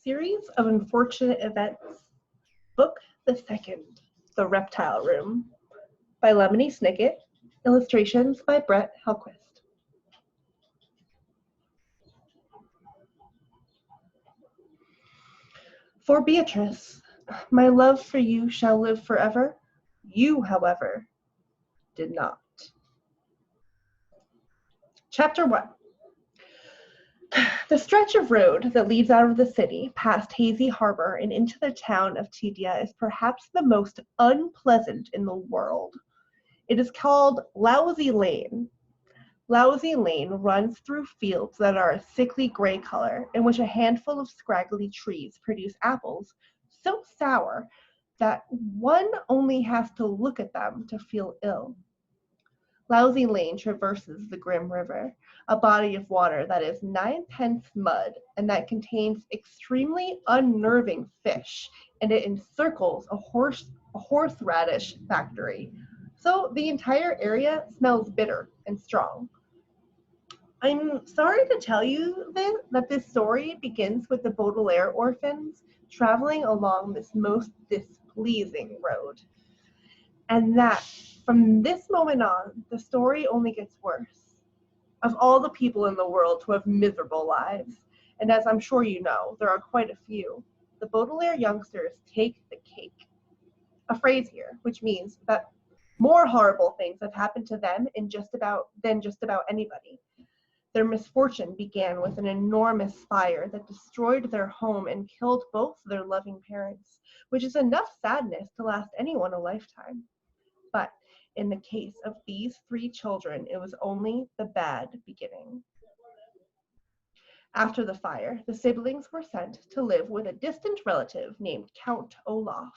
Series of Unfortunate Events, Book the Second, The Reptile Room, by Lemony Snicket, illustrations by Brett Hellquist. For Beatrice, my love for you shall live forever. You, however, did not. Chapter 1. The stretch of road that leads out of the city, past Hazy Harbor and into the town of Tedia, is perhaps the most unpleasant in the world. It is called Lousy Lane. Lousy Lane runs through fields that are a sickly gray color, in which a handful of scraggly trees produce apples so sour that one only has to look at them to feel ill. Lousy Lane traverses the Grim River, a body of water that is 9/10 mud and that contains extremely unnerving fish, and it encircles a horseradish factory. So the entire area smells bitter and strong. I'm sorry to tell you that this story begins with the Baudelaire orphans traveling along this most displeasing road. And that, from this moment on, the story only gets worse. Of all the people in the world who have miserable lives, and as I'm sure you know, there are quite a few, the Baudelaire youngsters take the cake. A phrase here, which means that more horrible things have happened to them than just about anybody. Their misfortune began with an enormous fire that destroyed their home and killed both their loving parents, which is enough sadness to last anyone a lifetime. But in the case of these 3 children, it was only the bad beginning. After the fire, the siblings were sent to live with a distant relative named Count Olaf,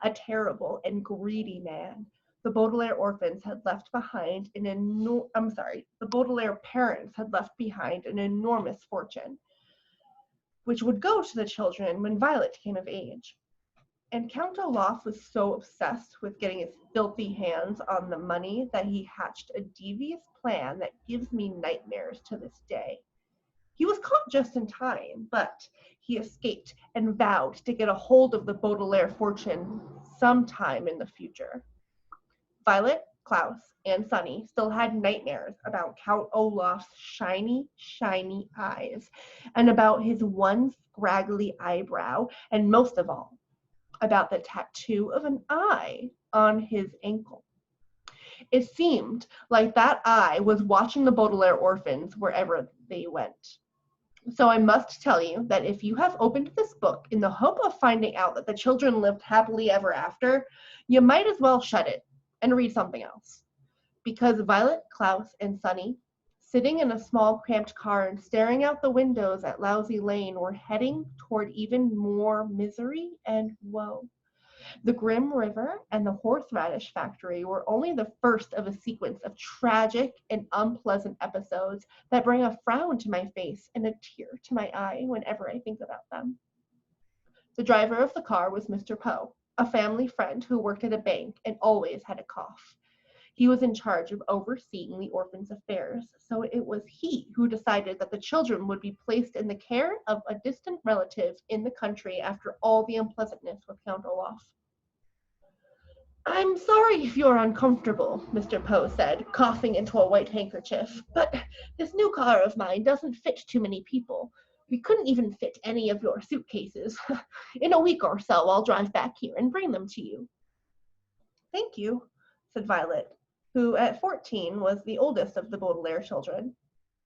a terrible and greedy man. The Baudelaire orphans had left behind the Baudelaire parents had left behind an enormous fortune, which would go to the children when Violet came of age. And Count Olaf was so obsessed with getting his filthy hands on the money that he hatched a devious plan that gives me nightmares to this day. He was caught just in time, but he escaped and vowed to get a hold of the Baudelaire fortune sometime in the future. Violet, Klaus, and Sunny still had nightmares about Count Olaf's shiny, shiny eyes, and about his one scraggly eyebrow, and most of all, about the tattoo of an eye on his ankle. It seemed like that eye was watching the Baudelaire orphans wherever they went. So I must tell you that if you have opened this book in the hope of finding out that the children lived happily ever after, you might as well shut it and read something else. Because Violet, Klaus, and Sunny, sitting in a small cramped car and staring out the windows at Lousy Lane, were heading toward even more misery and woe. The Grim River and the horseradish factory were only the first of a sequence of tragic and unpleasant episodes that bring a frown to my face and a tear to my eye whenever I think about them. The driver of the car was Mr. Poe, a family friend who worked at a bank and always had a cough. He was in charge of overseeing the orphans' affairs, so it was he who decided that the children would be placed in the care of a distant relative in the country after all the unpleasantness with Count Olaf. "I'm sorry if you're uncomfortable," Mr. Poe said, coughing into a white handkerchief, "but this new car of mine doesn't fit too many people. We couldn't even fit any of your suitcases. In a week or so, I'll drive back here and bring them to you." "Thank you," said Violet, who at 14 was the oldest of the Baudelaire children.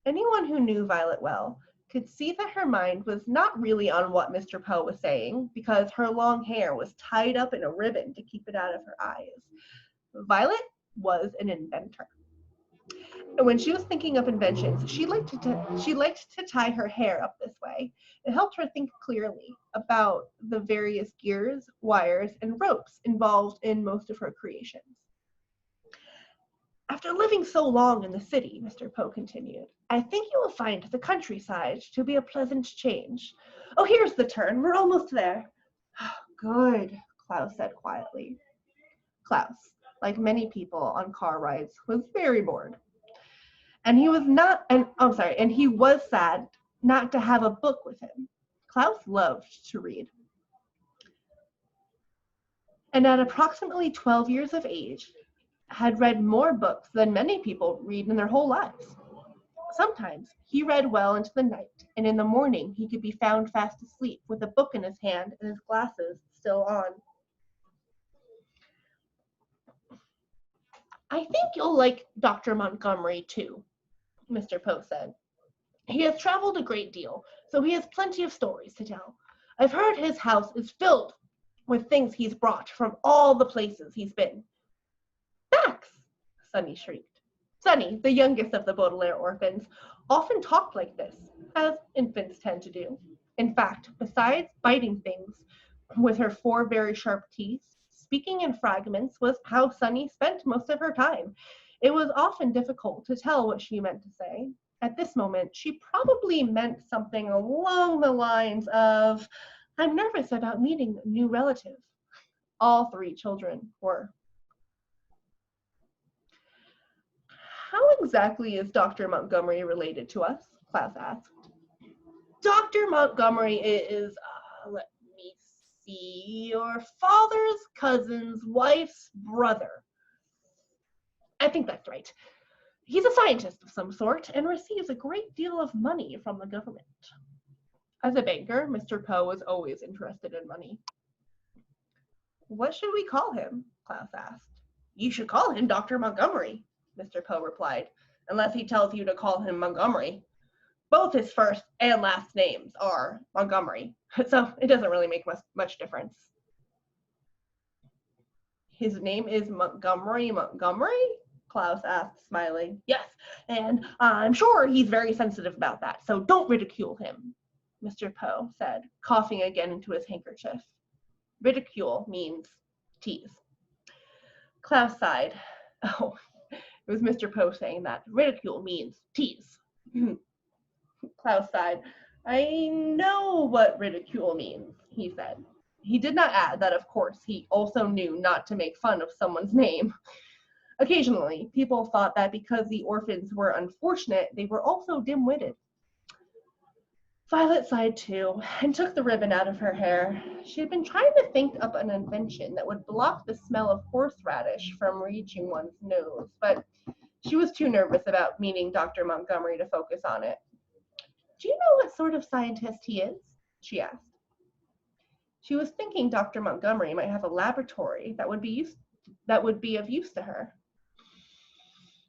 Anyone who knew Violet well could see that her mind was not really on what Mr. Poe was saying, because her long hair was tied up in a ribbon to keep it out of her eyes. Violet was an inventor. And when she was thinking up inventions, she liked to tie her hair up this way. It helped her think clearly about the various gears, wires, and ropes involved in most of her creations. "After living so long in the city," Mr. Poe continued, "I think you will find the countryside to be a pleasant change. Oh, here's the turn. We're almost there." "Good," Klaus said quietly. Klaus, like many people on car rides, was very bored. And he was sad not to have a book with him. Klaus loved to read. And at approximately 12 years of age, had read more books than many people read in their whole lives. Sometimes he read well into the night, and in the morning he could be found fast asleep with a book in his hand and his glasses still on. I think you'll like Dr. Montgomery too, Mr. Poe said. He has traveled a great deal, so he has plenty of stories to tell. I've heard his house is filled with things he's brought from all the places he's been. Facts, Sonny shrieked. Sonny, the youngest of the Baudelaire orphans, often talked like this, as infants tend to do. In fact, besides biting things with her 4 very sharp teeth, speaking in fragments was how Sonny spent most of her time. It was often difficult to tell what she meant to say. At this moment, she probably meant something along the lines of, I'm nervous about meeting a new relative. All 3 children were. How exactly is Dr. Montgomery related to us? Klaus asked. Dr. Montgomery is, let me see, your father's cousin's wife's brother. I think that's right. He's a scientist of some sort and receives a great deal of money from the government. As a banker, Mr. Poe was always interested in money. What should we call him? Klaus asked. You should call him Dr. Montgomery, Mr. Poe replied, unless he tells you to call him Montgomery. Both his first and last names are Montgomery, so it doesn't really make much difference. His name is Montgomery? Klaus asked, smiling. Yes, and I'm sure he's very sensitive about that, so don't ridicule him, Mr. Poe said, coughing again into his handkerchief. Ridicule means tease. Klaus sighed. Oh, it was Mr. Poe saying that. Ridicule means tease. Klaus sighed. I know what ridicule means, he said. He did not add that, of course, he also knew not to make fun of someone's name. Occasionally, people thought that because the orphans were unfortunate, they were also dim-witted. Violet sighed too, and took the ribbon out of her hair. She had been trying to think up an invention that would block the smell of horseradish from reaching one's nose, but she was too nervous about meeting Dr. Montgomery to focus on it. Do you know what sort of scientist he is? She asked. She was thinking Dr. Montgomery might have a laboratory that would be of use to her.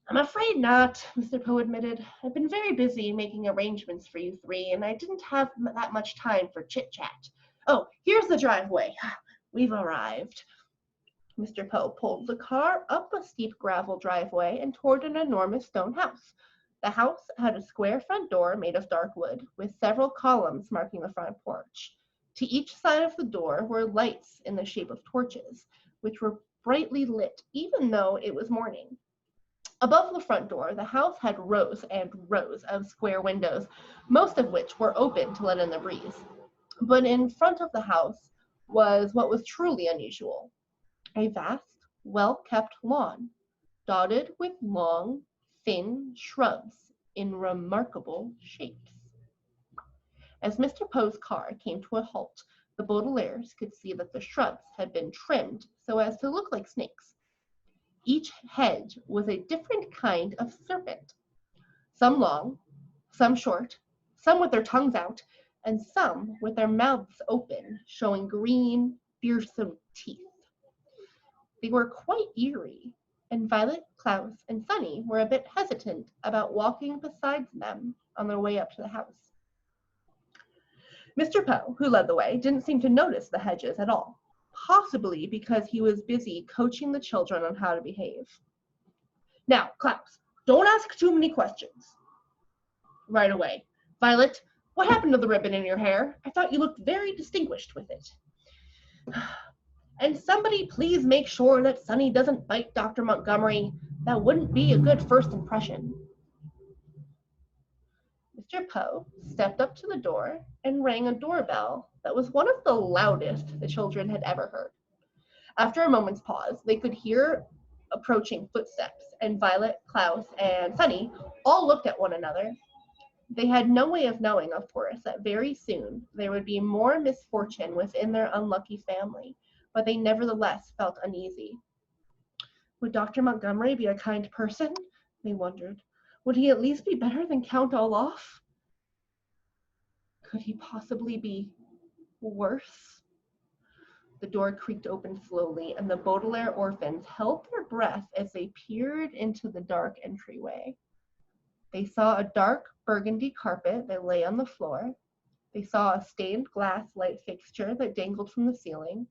I'm afraid not, Mr. Poe admitted. I've been very busy making arrangements for you 3, and I didn't have that much time for chit-chat. Oh, here's the driveway. We've arrived. Mr. Poe pulled the car up a steep gravel driveway and toward an enormous stone house. The house had a square front door made of dark wood, with several columns marking the front porch. To each side of the door were lights in the shape of torches, which were brightly lit, even though it was morning. Above the front door, the house had rows and rows of square windows, most of which were open to let in the breeze. But in front of the house was what was truly unusual: a vast, well-kept lawn, dotted with long, thin shrubs in remarkable shapes. As Mr. Poe's car came to a halt, the Baudelaires could see that the shrubs had been trimmed so as to look like snakes. Each hedge was a different kind of serpent, some long, some short, some with their tongues out, and some with their mouths open, showing green, fearsome teeth. They were quite eerie, and Violet, Klaus, and Sonny were a bit hesitant about walking beside them on their way up to the house. Mr. Poe, who led the way, didn't seem to notice the hedges at all, possibly because he was busy coaching the children on how to behave. Now, Klaus, don't ask too many questions. Right away. Violet, what happened to the ribbon in your hair? I thought you looked very distinguished with it. And somebody please make sure that Sonny doesn't bite Dr. Montgomery. That wouldn't be a good first impression. Mr. Poe stepped up to the door and rang a doorbell that was one of the loudest the children had ever heard. After a moment's pause, they could hear approaching footsteps, and Violet, Klaus, and Sonny all looked at one another. They had no way of knowing, of course, that very soon there would be more misfortune within their unlucky family, but they nevertheless felt uneasy. Would Dr. Montgomery be a kind person? They wondered. Would he at least be better than Count Olaf? Could he possibly be worse? The door creaked open slowly, and the Baudelaire orphans held their breath as they peered into the dark entryway. They saw a dark burgundy carpet that lay on the floor. They saw a stained glass light fixture that dangled from the ceiling.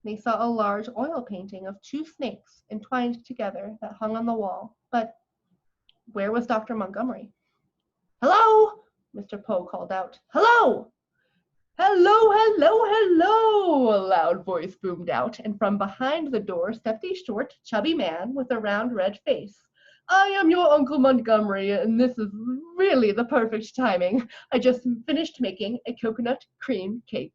They saw a large oil painting of 2 snakes entwined together that hung on the wall. But where was Dr. Montgomery? Hello! Mr. Poe called out. Hello! Hello, hello, hello! A loud voice boomed out, and from behind the door stepped a short, chubby man with a round red face. I am your Uncle Montgomery, and this is really the perfect timing. I just finished making a coconut cream cake.